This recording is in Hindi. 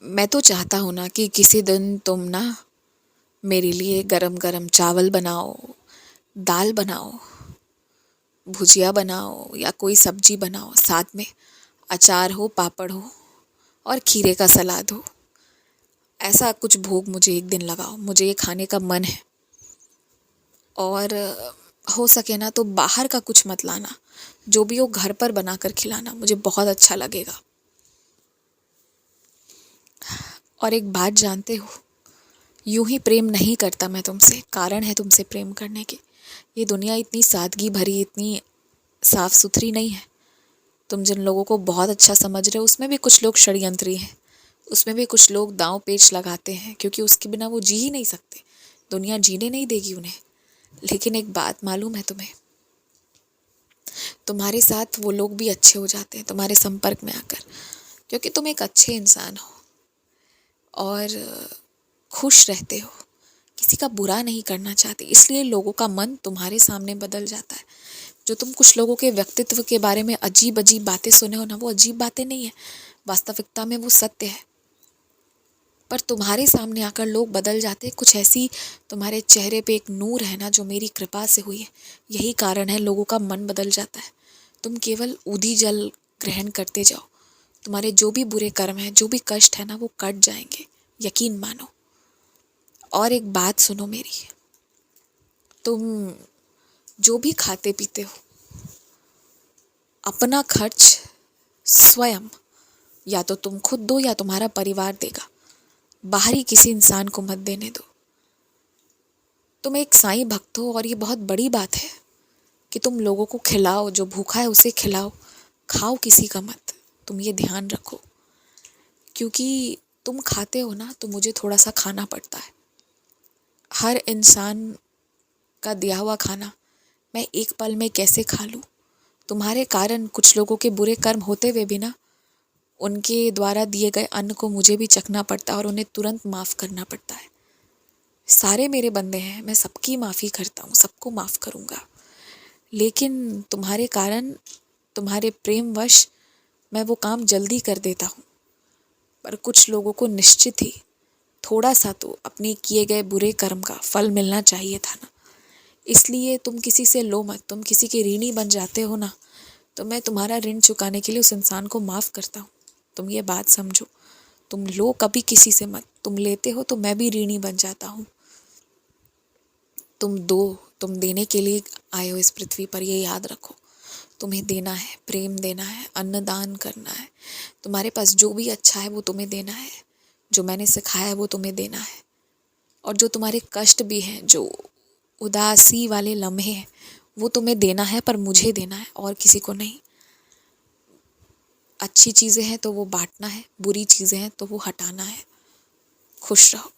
मैं तो चाहता हूँ ना कि किसी दिन तुम ना मेरे लिए गरम गरम चावल बनाओ, दाल बनाओ, भुजिया बनाओ या कोई सब्जी बनाओ, साथ में अचार हो, पापड़ हो और खीरे का सलाद हो। ऐसा कुछ भोग मुझे एक दिन लगाओ, मुझे ये खाने का मन है। और हो सके ना तो बाहर का कुछ मत लाना, जो भी हो घर पर बना कर खिलाना, मुझे बहुत अच्छा लगेगा। और एक बात जानते हो, यूं ही प्रेम नहीं करता मैं तुमसे, कारण है तुमसे प्रेम करने के। ये दुनिया इतनी सादगी भरी, इतनी साफ सुथरी नहीं है। तुम जिन लोगों को बहुत अच्छा समझ रहे हो उसमें भी कुछ लोग षड्यंत्री हैं, उसमें भी कुछ लोग दांव पेच लगाते हैं, क्योंकि उसके बिना वो जी ही नहीं सकते, दुनिया जीने नहीं देगी उन्हें। लेकिन एक बात मालूम है तुम्हें, तुम्हारे साथ वो लोग भी अच्छे हो जाते हैं तुम्हारे संपर्क में आकर, क्योंकि तुम एक अच्छे इंसान हो और खुश रहते हो, किसी का बुरा नहीं करना चाहते, इसलिए लोगों का मन तुम्हारे सामने बदल जाता है। जो तुम कुछ लोगों के व्यक्तित्व के बारे में अजीब अजीब बातें सुने हो ना, वो अजीब बातें नहीं है, वास्तविकता में वो सत्य है। पर तुम्हारे सामने आकर लोग बदल जाते हैं, कुछ ऐसी तुम्हारे चेहरे पे एक नूर है ना, जो मेरी कृपा से हुई है, यही कारण है लोगों का मन बदल जाता है। तुम केवल ऊधी जल ग्रहण करते जाओ, तुम्हारे जो भी बुरे कर्म हैं, जो भी कष्ट है ना, वो कट जाएंगे, यकीन मानो। और एक बात सुनो मेरी, तुम जो भी खाते पीते हो, अपना खर्च स्वयं या तो तुम खुद दो या तुम्हारा परिवार देगा, बाहरी किसी इंसान को मत देने दो। तुम एक साईं भक्त हो और ये बहुत बड़ी बात है कि तुम लोगों को खिलाओ, जो भूखा है उसे खिलाओ, खाओ किसी का मत। तुम ये ध्यान रखो, क्योंकि तुम खाते हो ना तो मुझे थोड़ा सा खाना पड़ता है। हर इंसान का दिया हुआ खाना मैं एक पल में कैसे खा लूँ? तुम्हारे कारण कुछ लोगों के बुरे कर्म होते हुए भी ना, उनके द्वारा दिए गए अन्न को मुझे भी चखना पड़ता है और उन्हें तुरंत माफ़ करना पड़ता है। सारे मेरे बंदे हैं, मैं सबकी माफ़ी करता हूँ, सबको माफ़ करूँगा। लेकिन तुम्हारे कारण, तुम्हारे प्रेमवश मैं वो काम जल्दी कर देता हूँ। पर कुछ लोगों को निश्चित ही थोड़ा सा तो अपने किए गए बुरे कर्म का फल मिलना चाहिए था ना। इसलिए तुम किसी से लो मत, तुम किसी के ऋणी बन जाते हो ना, तो मैं तुम्हारा ऋण चुकाने के लिए उस इंसान को माफ़ करता हूँ। तुम ये बात समझो, तुम लो कभी किसी से मत, तुम लेते हो तो मैं भी ऋणी बन जाता हूँ। तुम दो, तुम देने के लिए आए हो इस पृथ्वी पर, ये याद रखो। तुम्हें देना है, प्रेम देना है, अन्नदान करना है, तुम्हारे पास जो भी अच्छा है वो तुम्हें देना है, जो मैंने सिखाया है वो तुम्हें देना है। और जो तुम्हारे कष्ट भी हैं, जो उदासी वाले लम्हे हैं, वो तुम्हें देना है, पर मुझे देना है और किसी को नहीं। अच्छी चीज़ें हैं तो वो बांटना है, बुरी चीज़ें हैं तो वो हटाना है। खुश रहो।